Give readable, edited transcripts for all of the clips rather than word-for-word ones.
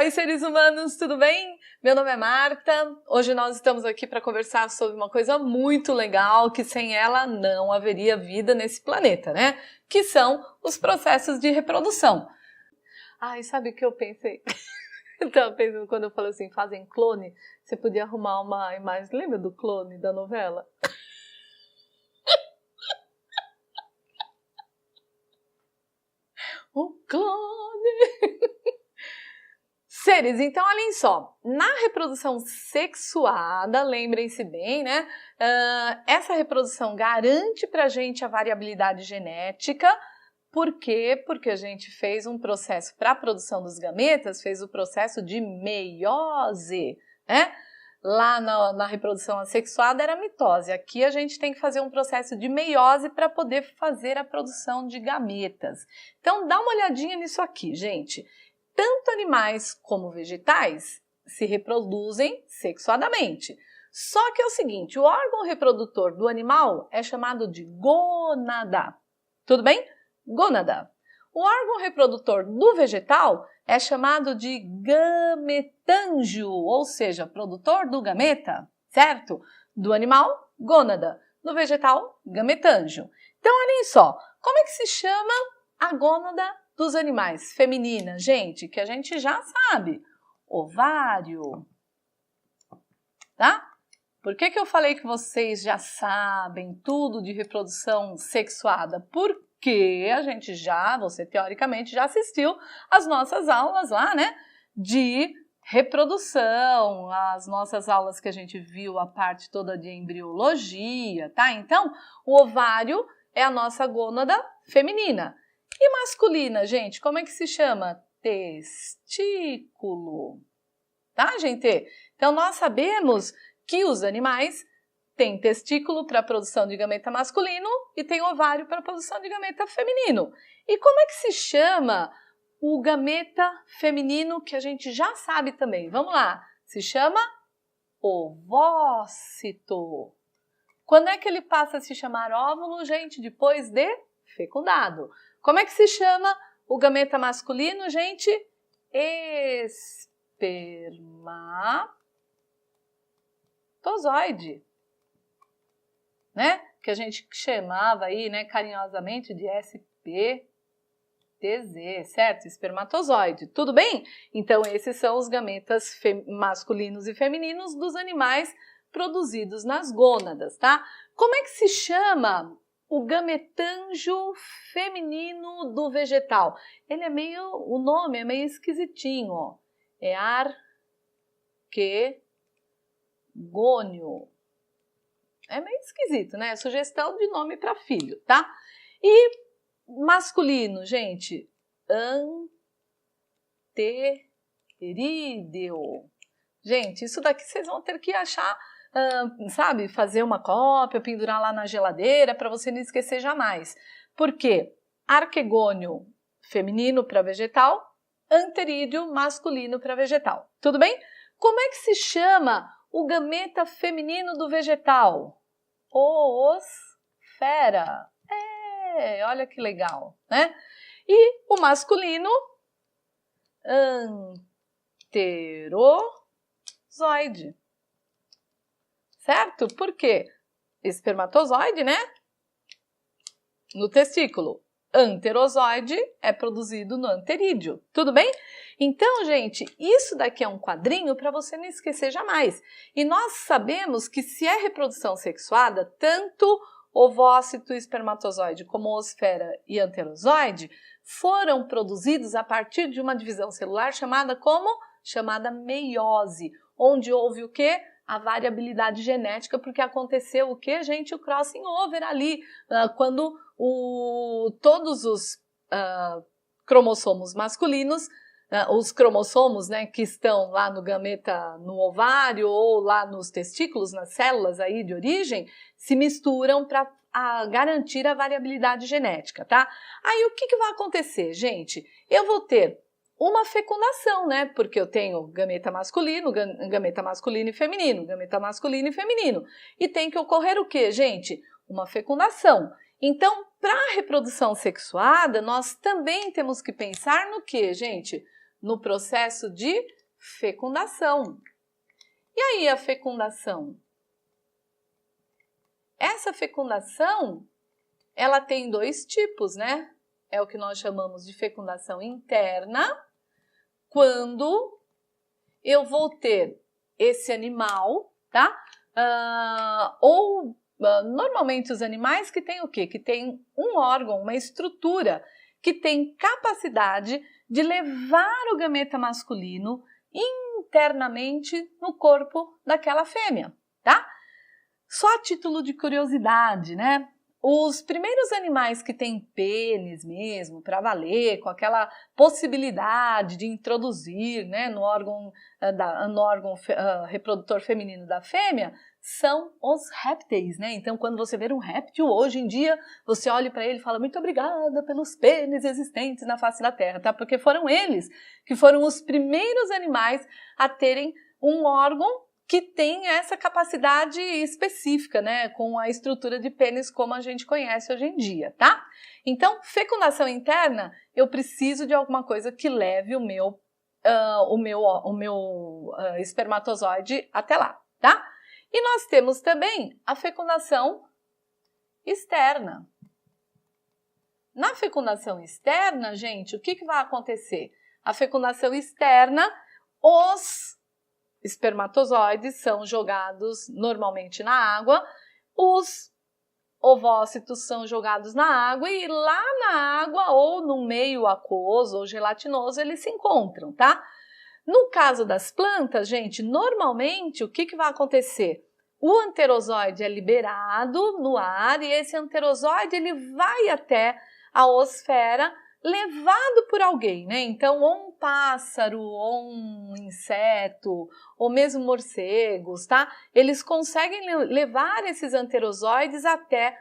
Oi, seres humanos, tudo bem? Meu nome é Marta. Hoje nós estamos aqui para conversar sobre uma coisa muito legal que sem ela não haveria vida nesse planeta, né? Que são os processos de reprodução. Ai, sabe o que eu pensei? Eu tava pensando quando eu falei assim, fazem clone, você podia arrumar uma imagem, lembra do clone da novela? O clone! Seres, então olhem só, na reprodução sexuada, lembrem-se bem, né? Essa reprodução garante pra gente a variabilidade genética. Por quê? Porque a gente fez um processo para a produção dos gametas, fez o processo de meiose, né? Lá na reprodução assexuada era mitose. Aqui a gente tem que fazer um processo de meiose para poder fazer a produção de gametas. Então dá uma olhadinha nisso aqui, gente. Tanto animais como vegetais se reproduzem sexuadamente. Só que é o seguinte, o órgão reprodutor do animal é chamado de gônada. Tudo bem? Gônada. O órgão reprodutor do vegetal é chamado de gametângio, ou seja, produtor do gameta, certo? Do animal, gônada. Do vegetal, gametângio. Então, olhem só, como é que se chama a gônada dos animais? Feminina, gente, que a gente já sabe. Ovário. Tá? Por que eu falei que vocês já sabem tudo de reprodução sexuada? Porque a gente você teoricamente já assistiu às nossas aulas lá, né? De reprodução, as nossas aulas que a gente viu a parte toda de embriologia, tá? Então, o ovário é a nossa gônada feminina. E masculina, gente, como é que se chama? Testículo. Tá, gente? Então, nós sabemos que os animais têm testículo para a produção de gameta masculino e tem ovário para a produção de gameta feminino. E como é que se chama o gameta feminino que a gente já sabe também? Vamos lá. Se chama ovócito. Quando é que ele passa a se chamar óvulo, gente? Depois de fecundado. Como é que se chama o gameta masculino, gente? Espermatozoide, né? Que a gente chamava aí, né, carinhosamente de SPTZ, certo? Espermatozoide, tudo bem? Então, esses são os gametas masculinos e femininos dos animais produzidos nas gônadas, tá? Como é que se chama o gametângio feminino do vegetal? O nome é meio esquisitinho, ó. É arquegônio. É meio esquisito, né? Sugestão de nome para filho, tá? E masculino, gente, anterídeo. Gente, isso daqui vocês vão ter que achar, sabe, fazer uma cópia, pendurar lá na geladeira para você não esquecer jamais. Por quê? Arquegônio feminino para vegetal, anterídeo masculino para vegetal. Tudo bem? Como é que se chama o gameta feminino do vegetal? Oosfera. Olha que legal, né? E o masculino, anterozoide. Certo? Por quê? Espermatozoide, né? No testículo. Anterozoide é produzido no anterídeo. Tudo bem? Então, gente, isso daqui é um quadrinho para você não esquecer jamais. E nós sabemos que se é reprodução sexuada, tanto ovócito, espermatozoide, como oosfera e anterozoide foram produzidos a partir de uma divisão celular chamada meiose, onde houve o quê? A variabilidade genética, porque aconteceu o quê, gente? O crossing over ali, quando todos os cromossomos masculinos, os cromossomos, né, que estão lá no gameta, no ovário ou lá nos testículos, nas células aí de origem, se misturam para garantir a variabilidade genética, tá? Aí o que vai acontecer, gente? Eu vou ter uma fecundação, né? Porque eu tenho gameta masculino e feminino, gameta masculino e feminino. E tem que ocorrer o quê, gente? Uma fecundação. Então, para a reprodução sexuada, nós também temos que pensar no quê, gente? no processo de fecundação. E aí a fecundação? Essa fecundação, ela tem dois tipos, né? É o que nós chamamos de fecundação interna, quando eu vou ter esse animal, tá? Normalmente os animais que têm o quê? Que tem um órgão, uma estrutura que tem capacidade de levar o gameta masculino internamente no corpo daquela fêmea, tá? Só a título de curiosidade, né? Os primeiros animais que têm pênis mesmo, para valer, com aquela possibilidade de introduzir, né, no órgão reprodutor feminino da fêmea, são os répteis, né? Então, quando você vê um réptil, hoje em dia, você olha para ele e fala muito obrigada pelos pênis existentes na face da Terra, tá? Porque foram eles que foram os primeiros animais a terem um órgão que tem essa capacidade específica, né, com a estrutura de pênis como a gente conhece hoje em dia, tá? Então, fecundação interna, eu preciso de alguma coisa que leve o meu espermatozoide até lá, tá? E nós temos também a fecundação externa. Na fecundação externa, gente, o que vai acontecer? A fecundação externa, os espermatozoides são jogados normalmente na água, os ovócitos são jogados na água e lá na água ou no meio aquoso ou gelatinoso eles se encontram, tá? No caso das plantas, gente, normalmente o que vai acontecer? O anterozoide é liberado no ar e esse anterozoide ele vai até a osfera levado por alguém, né? Então, ou um pássaro, ou um inseto, ou mesmo morcegos, tá? Eles conseguem levar esses anterozoides até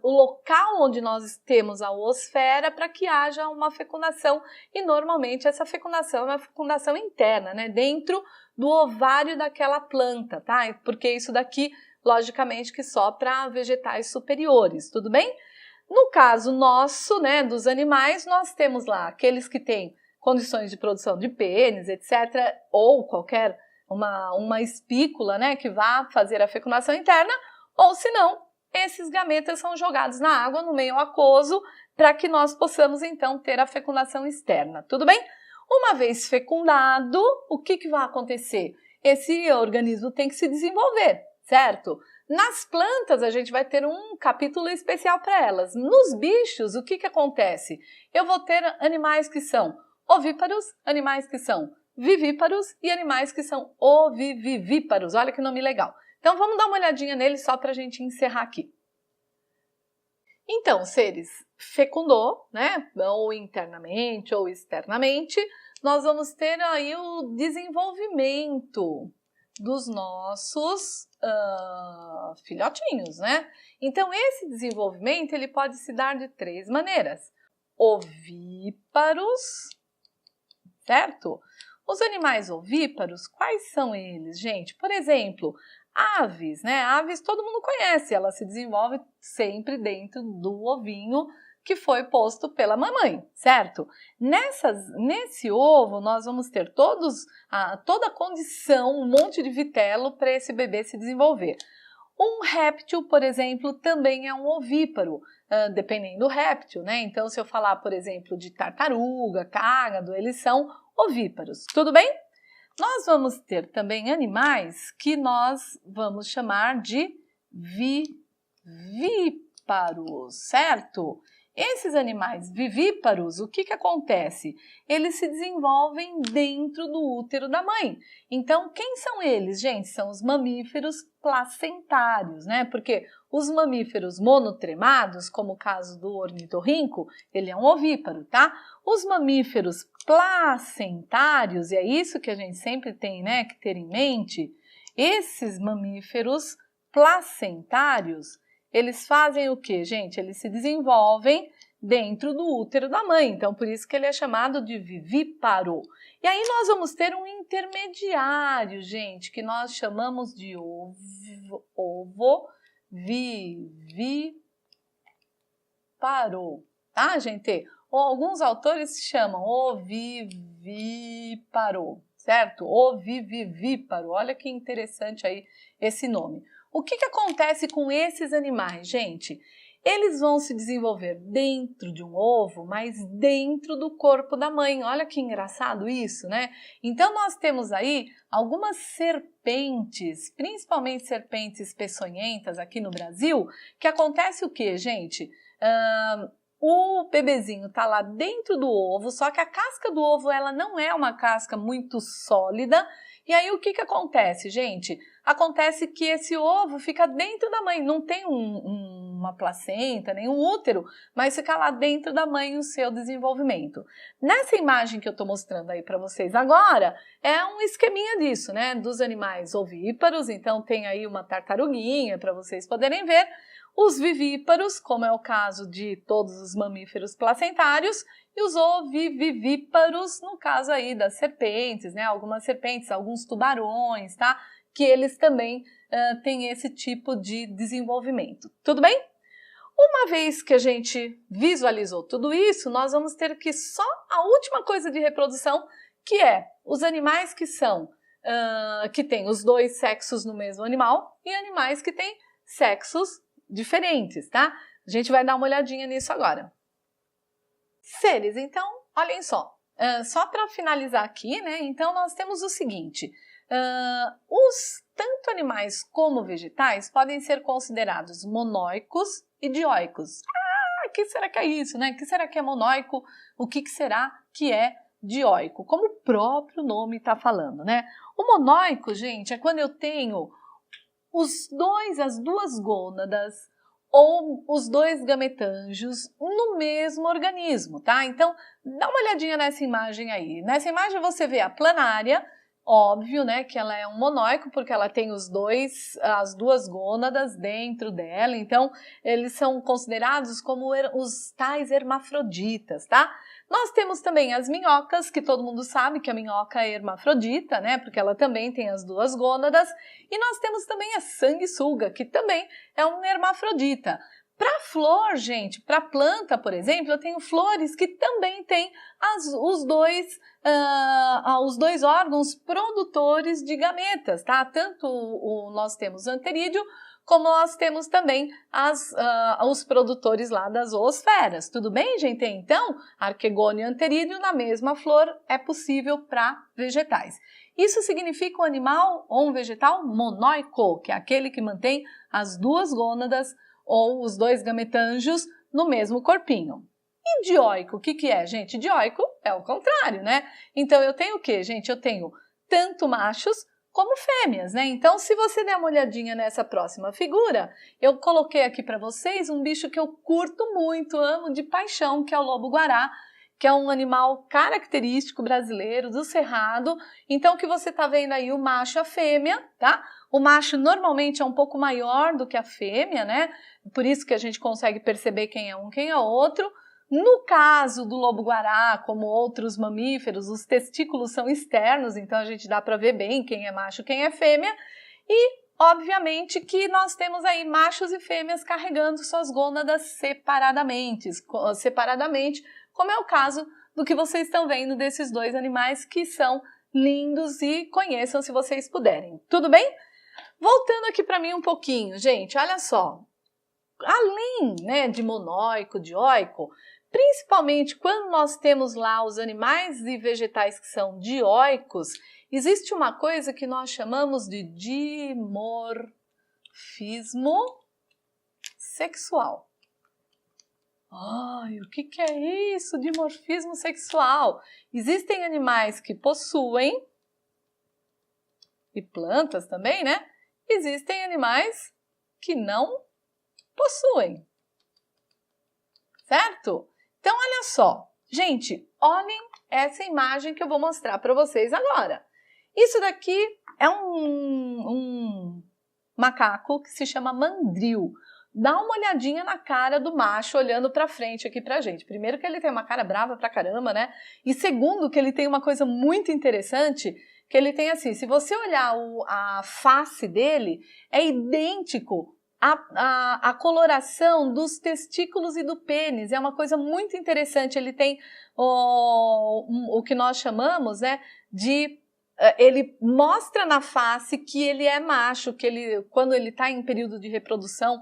o local onde nós temos a osfera para que haja uma fecundação e normalmente essa fecundação é uma fecundação interna, né? Dentro do ovário daquela planta, tá? Porque isso daqui, logicamente, que só para vegetais superiores, tudo bem? No caso nosso, né, dos animais, nós temos lá aqueles que têm condições de produção de pênis, etc., ou qualquer uma espícula, né, que vá fazer a fecundação interna, ou se não, esses gametas são jogados na água, no meio aquoso, para que nós possamos então ter a fecundação externa, tudo bem? Uma vez fecundado, o que vai acontecer? Esse organismo tem que se desenvolver, certo? Nas plantas, a gente vai ter um capítulo especial para elas. Nos bichos, o que acontece? Eu vou ter animais que são ovíparos, animais que são vivíparos e animais que são ovivivíparos. Olha que nome legal. Então, vamos dar uma olhadinha neles só para a gente encerrar aqui. Então, seres fecundou, né? Ou internamente ou externamente, nós vamos ter aí o desenvolvimento dos nossos filhotinhos, né? Então, esse desenvolvimento ele pode se dar de três maneiras. Ovíparos, certo? Os animais ovíparos, quais são eles, gente? Por exemplo, aves, né? Aves todo mundo conhece, ela se desenvolve sempre dentro do ovinho que foi posto pela mamãe, certo? Nesse ovo, nós vamos ter toda a condição, um monte de vitelo para esse bebê se desenvolver. Um réptil, por exemplo, também é um ovíparo, dependendo do réptil, né? Então, se eu falar, por exemplo, de tartaruga, cágado, eles são ovíparos, tudo bem? Nós vamos ter também animais que nós vamos chamar de vivíparos, certo? Esses animais vivíparos, o que acontece? Eles se desenvolvem dentro do útero da mãe. Então, quem são eles, gente? São os mamíferos placentários, né? Porque os mamíferos monotremados, como o caso do ornitorrinco, ele é um ovíparo, tá? Os mamíferos placentários, e é isso que a gente sempre tem, né, que ter em mente, esses mamíferos placentários, eles fazem o quê, gente? Eles se desenvolvem dentro do útero da mãe, então por isso que ele é chamado de vivíparo. E aí nós vamos ter um intermediário, gente, que nós chamamos de ovovivíparo, tá, gente? ou alguns autores chamam ovivíparo, certo? Ovivíparo, olha que interessante aí esse nome. O que acontece com esses animais, gente? Eles vão se desenvolver dentro de um ovo, mas dentro do corpo da mãe. Olha que engraçado isso, né? Então, nós temos aí algumas serpentes, principalmente serpentes peçonhentas aqui no Brasil, que acontece o quê, gente? O bebezinho tá lá dentro do ovo, só que a casca do ovo ela não é uma casca muito sólida. E aí o que acontece, gente? Acontece que esse ovo fica dentro da mãe, não tem uma placenta, nem um útero, mas fica lá dentro da mãe o seu desenvolvimento. Nessa imagem que eu estou mostrando aí para vocês agora, é um esqueminha disso, né? Dos animais ovíparos, então tem aí uma tartaruguinha para vocês poderem ver. Os vivíparos, como é o caso de todos os mamíferos placentários, e os ovivíparos, no caso aí das serpentes, né? Algumas serpentes, alguns tubarões, tá? Que eles também têm esse tipo de desenvolvimento. Tudo bem? Uma vez que a gente visualizou tudo isso, nós vamos ter que só a última coisa de reprodução, que é os animais que são, que têm os dois sexos no mesmo animal e animais que têm sexos diferentes, tá? A gente vai dar uma olhadinha nisso agora. Seres, então, olhem só. Só para finalizar aqui, né? Então, nós temos o seguinte. Tanto animais como vegetais podem ser considerados monóicos e dioicos. O que será que é isso, né? O que será que é monóico? O que será que é dioico? Como o próprio nome está falando, né? O monóico, gente, é quando eu tenho as duas gônadas ou os dois gametângios no mesmo organismo, tá? Então, dá uma olhadinha nessa imagem aí. Nessa imagem você vê a planária, óbvio, né, que ela é um monóico porque ela tem as duas gônadas dentro dela, então eles são considerados como os tais hermafroditas, tá? Nós temos também as minhocas, que todo mundo sabe que a minhoca é hermafrodita, né, porque ela também tem as duas gônadas, e nós temos também a sanguessuga, que também é um hermafrodita. Para flor, gente, para planta, por exemplo, eu tenho flores que também têm os dois órgãos produtores de gametas, tá? Tanto nós temos o anterídeo, como nós temos também os produtores lá das zoosferas. Tudo bem, gente? Então, arquegônio e anterídeo na mesma flor é possível para vegetais. Isso significa um animal ou um vegetal monóico, que é aquele que mantém as duas gônadas ou os dois gametângios no mesmo corpinho. E dioico, o que é, gente? Dioico é o contrário, né? Então, eu tenho o quê, gente? Eu tenho tanto machos como fêmeas, né? Então, se você der uma olhadinha nessa próxima figura, eu coloquei aqui para vocês um bicho que eu curto muito, amo de paixão, que é o lobo-guará, que é um animal característico brasileiro do cerrado. Então, o que você está vendo aí, o macho e a fêmea, tá? O macho normalmente é um pouco maior do que a fêmea, né? Por isso que a gente consegue perceber quem é um, quem é outro. No caso do lobo-guará, como outros mamíferos, os testículos são externos, então a gente dá para ver bem quem é macho e quem é fêmea. E, obviamente, que nós temos aí machos e fêmeas carregando suas gônadas separadamente, como é o caso do que vocês estão vendo desses dois animais que são lindos e conheçam se vocês puderem. Tudo bem? Voltando aqui para mim um pouquinho, gente, olha só. Além, né, de monóico, dioico, principalmente quando nós temos lá os animais e vegetais que são dioicos, existe uma coisa que nós chamamos de dimorfismo sexual. Ai, o que é isso? Dimorfismo sexual. Existem animais que possuem, e plantas também, né? Existem animais que não possuem, certo? Então, olha só. Gente, olhem essa imagem que eu vou mostrar para vocês agora. Isso daqui é um macaco que se chama mandril. Dá uma olhadinha na cara do macho olhando para frente aqui pra gente. Primeiro que ele tem uma cara brava pra caramba, né? E segundo que ele tem uma coisa muito interessante, que ele tem assim, se você olhar a face dele, é idêntico a coloração dos testículos e do pênis. É uma coisa muito interessante. Ele tem o que nós chamamos, né, de... Ele mostra na face que ele é macho, que quando ele está em período de reprodução,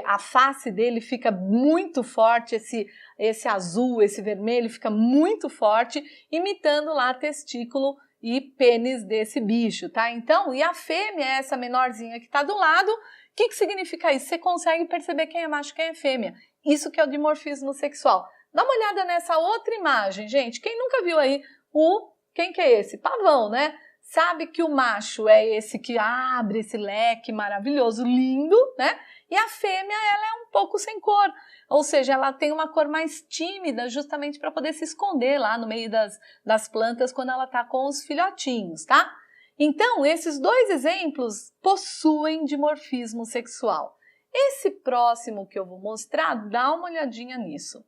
a face dele fica muito forte, esse azul, esse vermelho fica muito forte, imitando lá testículo e pênis desse bicho, tá? Então, e a fêmea é essa menorzinha que está do lado. O que significa isso? Você consegue perceber quem é macho e quem é fêmea. Isso que é o dimorfismo sexual. Dá uma olhada nessa outra imagem, gente. Quem nunca viu aí quem que é esse? Pavão, né? Sabe que o macho é esse que abre esse leque maravilhoso, lindo, né? E a fêmea, ela é um pouco sem cor. Ou seja, ela tem uma cor mais tímida, justamente para poder se esconder lá no meio das plantas quando ela está com os filhotinhos, tá? Então, esses dois exemplos possuem dimorfismo sexual. Esse próximo que eu vou mostrar, dá uma olhadinha nisso.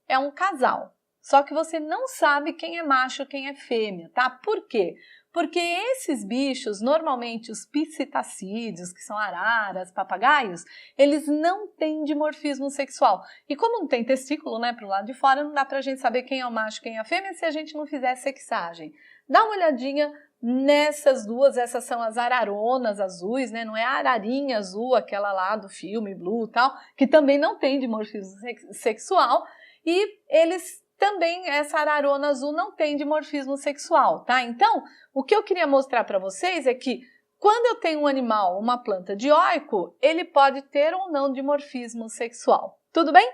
É um casal. Só que você não sabe quem é macho e quem é fêmea, tá? Por quê? Porque esses bichos, normalmente os psitacídeos, que são araras, papagaios, eles não têm dimorfismo sexual. E como não tem testículo, né, pro lado de fora, não dá pra gente saber quem é o macho e quem é a fêmea se a gente não fizer sexagem. Dá uma olhadinha nessas duas, essas são as araronas azuis, né? Não é a ararinha azul, aquela lá do filme Blue e tal, que também não tem dimorfismo sexual. E eles também, essa ararona azul não tem dimorfismo sexual, tá? Então, o que eu queria mostrar para vocês é que quando eu tenho um animal, uma planta dioico, ele pode ter ou não dimorfismo sexual. Tudo bem?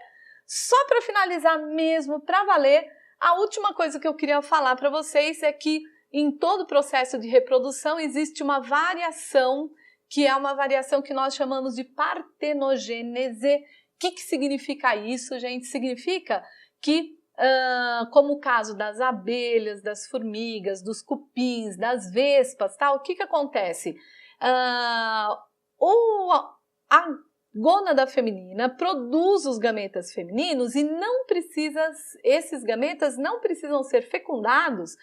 Só para finalizar mesmo, para valer, a última coisa que eu queria falar para vocês é que em todo o processo de reprodução existe uma variação, que é uma variação que nós chamamos de partenogênese. O que significa isso, gente? Significa que, como o caso das abelhas, das formigas, dos cupins, das vespas, tá? O que acontece? A gônada feminina produz os gametas femininos e esses gametas não precisam ser fecundados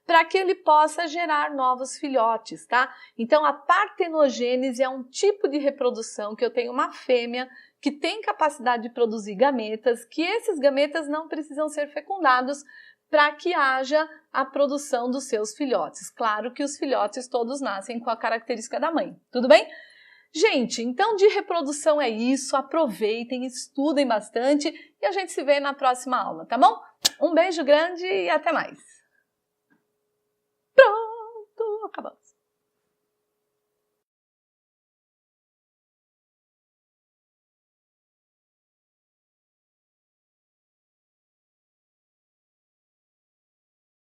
para que ele possa gerar novos filhotes, tá? Então, a partenogênese é um tipo de reprodução que eu tenho uma fêmea que tem capacidade de produzir gametas, que esses gametas não precisam ser fecundados para que haja a produção dos seus filhotes. Claro que os filhotes todos nascem com a característica da mãe, tudo bem? Gente, então de reprodução é isso, aproveitem, estudem bastante e a gente se vê na próxima aula, tá bom? Um beijo grande e até mais! Pronto, acabou.